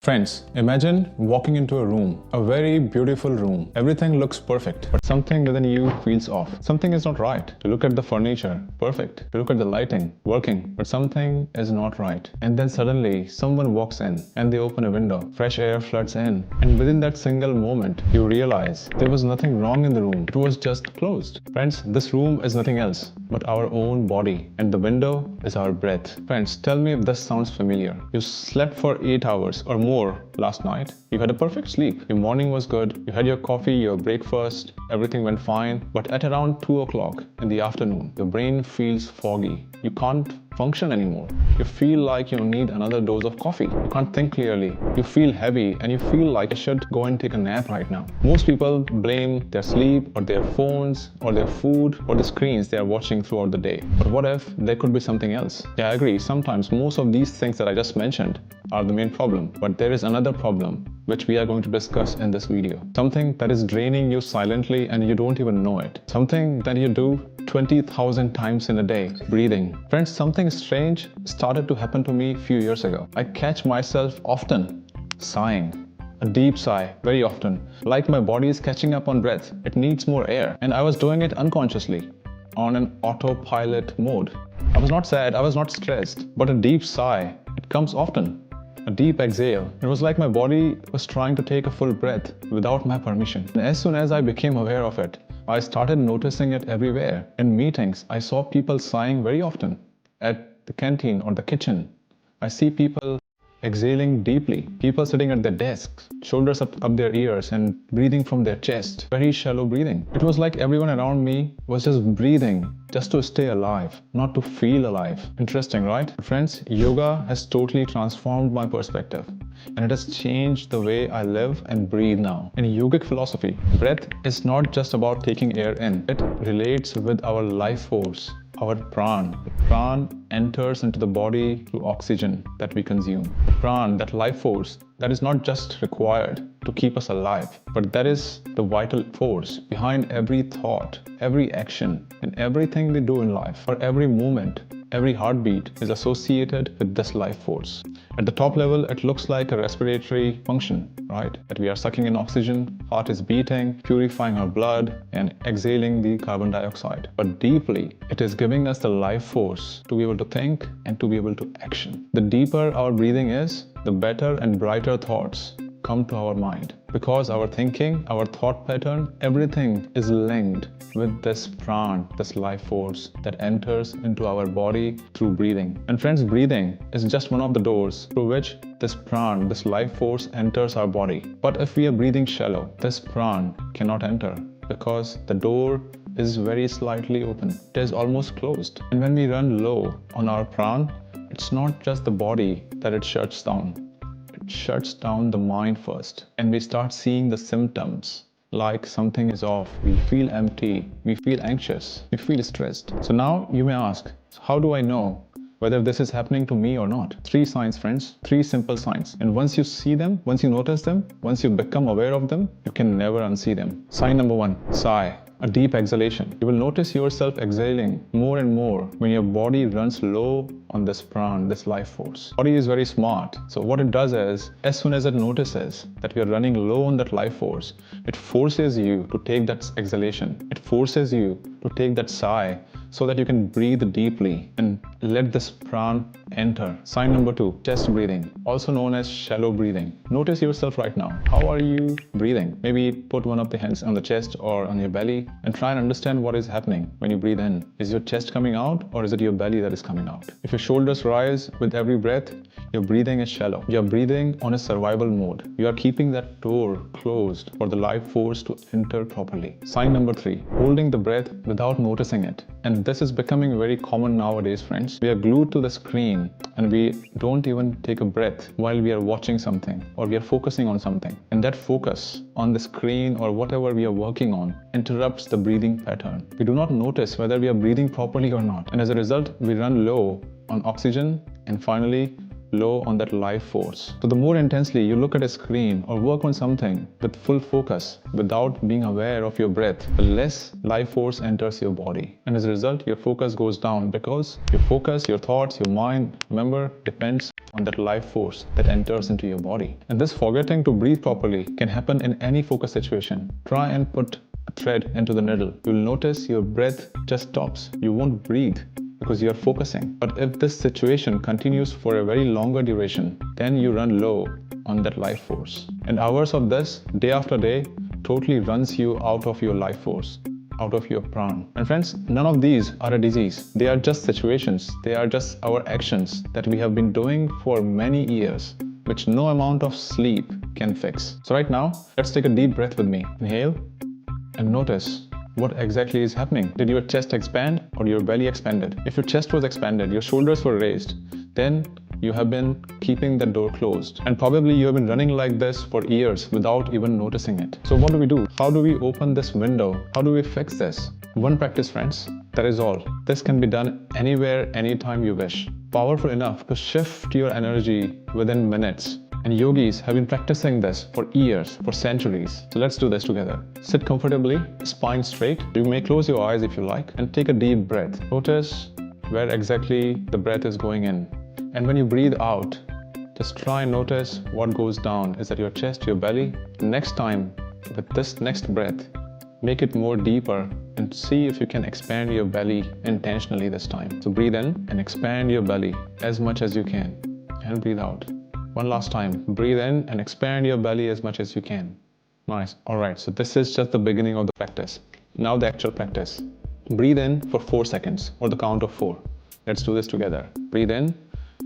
Friends, imagine walking into a room, a very beautiful room. Everything looks perfect, but something within you feels off. Something is not right. You look at the furniture, perfect. You look at the lighting, working, but something is not right. And then suddenly, someone walks in and they open a window. Fresh air floods in. And within that single moment, you realize there was nothing wrong in the room. It was just closed. Friends, this room is nothing else but our own body. And the window is our breath. Friends, tell me if this sounds familiar. You slept for 8 hours or more last night. You had a perfect sleep. Your morning was good. You had your coffee, your breakfast. Everything went fine. But at around 2 o'clock in the afternoon, your brain feels foggy. You can't function anymore. You feel like you need another dose of coffee. You can't think clearly. You feel heavy and you feel like you should go and take a nap right now. Most people blame their sleep or their phones or their food or the screens they are watching throughout the day. But what if there could be something else? Yeah, I agree. Sometimes most of these things that I just mentioned are the main problem. But there is another problem which we are going to discuss in this video. Something that is draining you silently and you don't even know it. Something that you do 20,000 times in a day, breathing. Friends, something strange started to happen to me a few years ago. I catch myself often sighing. A deep sigh, very often. Like my body is catching up on breath. It needs more air. And I was doing it unconsciously, on an autopilot mode. I was not sad, I was not stressed, but a deep sigh, it comes often. A deep exhale. It was like my body was trying to take a full breath without my permission. And as soon as I became aware of it, I started noticing it everywhere. In meetings, I saw people sighing very often. At the canteen or the kitchen, I see people exhaling deeply. People sitting at their desks, shoulders up their ears and breathing from their chest. Very shallow breathing. It was like everyone around me was just breathing just to stay alive, not to feel alive. Interesting, right? Friends, yoga has totally transformed my perspective. And it has changed the way I live and breathe now. In yogic philosophy, breath is not just about taking air in. It relates with our life force, our prana. Prana enters into the body through oxygen that we consume. Prana, that life force, that is not just required to keep us alive, but that is the vital force behind every thought, every action, and everything we do in life. For every moment, every heartbeat is associated with this life force. At the top level, it looks like a respiratory function, right? That we are sucking in oxygen, heart is beating, purifying our blood, and exhaling the carbon dioxide. But deeply, it is giving us the life force to be able to think and to be able to action. The deeper our breathing is, the better and brighter thoughts come to our mind. Because our thinking, our thought pattern, everything is linked with this prana, this life force that enters into our body through breathing. And friends, breathing is just one of the doors through which this prana, this life force enters our body. But if we are breathing shallow, this prana cannot enter because the door is very slightly open. It is almost closed. And when we run low on our prana, it's not just the body that it shuts down. It shuts down the mind first, and we start seeing the symptoms like something is off. We feel empty, we feel anxious, we feel stressed. So now you may ask, how do I know whether this is happening to me or not? 3 signs, friends, 3 simple signs. And once you see them, once you notice them, once you become aware of them, you can never unsee them. Sign number 1, sigh. A deep exhalation. You will notice yourself exhaling more and more when your body runs low on this prana, this life force. Body is very smart. So what it does is, as soon as it notices that we are running low on that life force, it forces you to take that exhalation. It forces you to take that sigh so that you can breathe deeply and let this prana enter. Sign number 2, chest breathing, also known as shallow breathing. Notice yourself right now. How are you breathing? Maybe put one of the hands on the chest or on your belly and try and understand what is happening when you breathe in. Is your chest coming out or is it your belly that is coming out? If your shoulders rise with every breath, your breathing is shallow. You're breathing on a survival mode. You are keeping that door closed for the life force to enter properly. Sign number 3, holding the breath without noticing it. And this is becoming very common nowadays, friends. We are glued to the screen and we don't even take a breath while we are watching something or we are focusing on something. And that focus on the screen or whatever we are working on interrupts the breathing pattern. We do not notice whether we are breathing properly or not. And as a result, we run low on oxygen and finally low on that life force. So the more intensely you look at a screen or work on something with full focus without being aware of your breath, the less life force enters your body. And as a result, your focus goes down because your focus, your thoughts, your mind, remember, depends on that life force that enters into your body. And this forgetting to breathe properly can happen in any focus situation. Try and put a thread into the needle. You'll notice your breath just stops. You won't breathe because you're focusing. But if this situation continues for a very longer duration, then you run low on that life force. And hours of this, day after day, totally runs you out of your life force, out of your prana. And friends, none of these are a disease. They are just situations. They are just our actions that we have been doing for many years, which no amount of sleep can fix. So right now, let's take a deep breath with me. Inhale and notice what exactly is happening. Did your chest expand or your belly expanded? If your chest was expanded, your shoulders were raised, then you have been keeping the door closed. And probably you have been running like this for years without even noticing it. So what do? How do we open this window? How do we fix this? One practice, friends. That is all. This can be done anywhere, anytime you wish. Powerful enough to shift your energy within minutes. And yogis have been practicing this for years, for centuries. So let's do this together. Sit comfortably, spine straight. You may close your eyes if you like and take a deep breath. Notice where exactly the breath is going in. And when you breathe out, just try and notice what goes down. Is that your chest, your belly? Next time, with this next breath, make it more deeper and see if you can expand your belly intentionally this time. So breathe in and expand your belly as much as you can. And breathe out. One last time. Breathe in and expand your belly as much as you can. Nice. Alright, so this is just the beginning of the practice. Now the actual practice. Breathe in for 4 seconds or the count of 4. Let's do this together. Breathe in.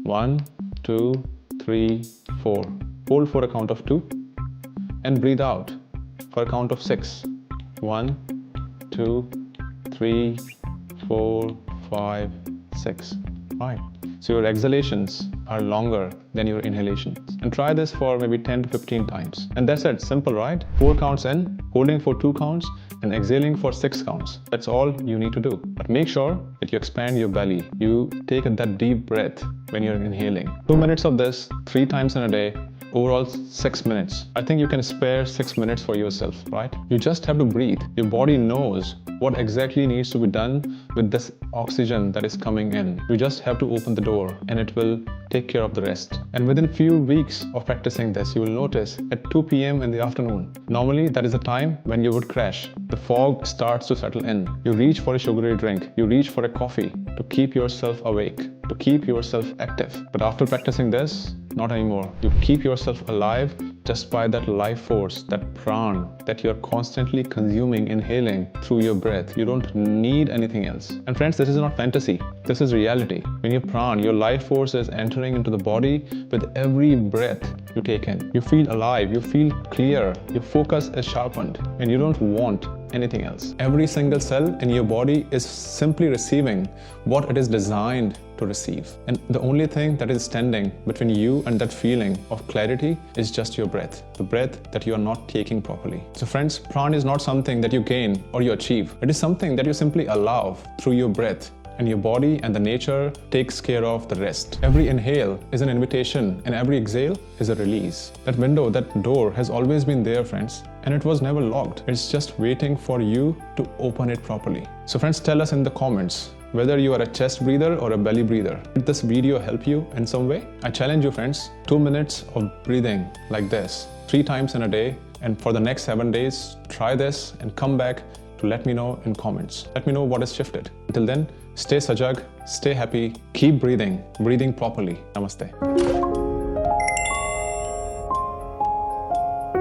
1, 2, 3, 4. Hold for a count of 2. And breathe out for a count of 6. 1, 2, 3, 4, 5, 6. Alright. So your exhalations are longer than your inhalations. And try this for maybe 10 to 15 times. And that's it. Simple, right? 4 counts in, holding for 2 counts, and exhaling for 6 counts. That's all you need to do. But make sure that you expand your belly. You take that deep breath when you're inhaling. 2 minutes of this, 3 times in a day. Overall 6 minutes. I think you can spare 6 minutes for yourself, right? You just have to breathe. Your body knows what exactly needs to be done with this oxygen that is coming in. You just have to open the door and it will take care of the rest. And within few weeks of practicing this, you will notice at 2 p.m. in the afternoon, normally that is the time when you would crash. The fog starts to settle in. You reach for a sugary drink. You reach for a coffee to keep yourself awake, to keep yourself active. But after practicing this, not anymore. You keep yourself alive just by that life force, that prana that you're constantly consuming, inhaling through your breath. You don't need anything else. And friends, this is not fantasy. This is reality. When you prana, your life force is entering into the body with every breath you take in. You feel alive, you feel clear, your focus is sharpened, and you don't want anything else. Every single cell in your body is simply receiving what it is designed to receive. And the only thing that is standing between you and that feeling of clarity is just your breath, the breath that you are not taking properly. So friends, prana is not something that you gain or you achieve. It is something that you simply allow through your breath. And your body and the nature takes care of the rest. Every inhale is an invitation and every exhale is a release. That window, that door has always been there, friends, and it was never locked. It's just waiting for you to open it properly. So friends, tell us in the comments whether you are a chest breather or a belly breather. Did this video help you in some way? I challenge you, friends, 2 minutes of breathing like this 3 times in a day, and for the next 7 days, try this and come back to let me know in comments. Let me know what has shifted. Until then, stay SAJAG, stay happy, keep breathing properly. Namaste.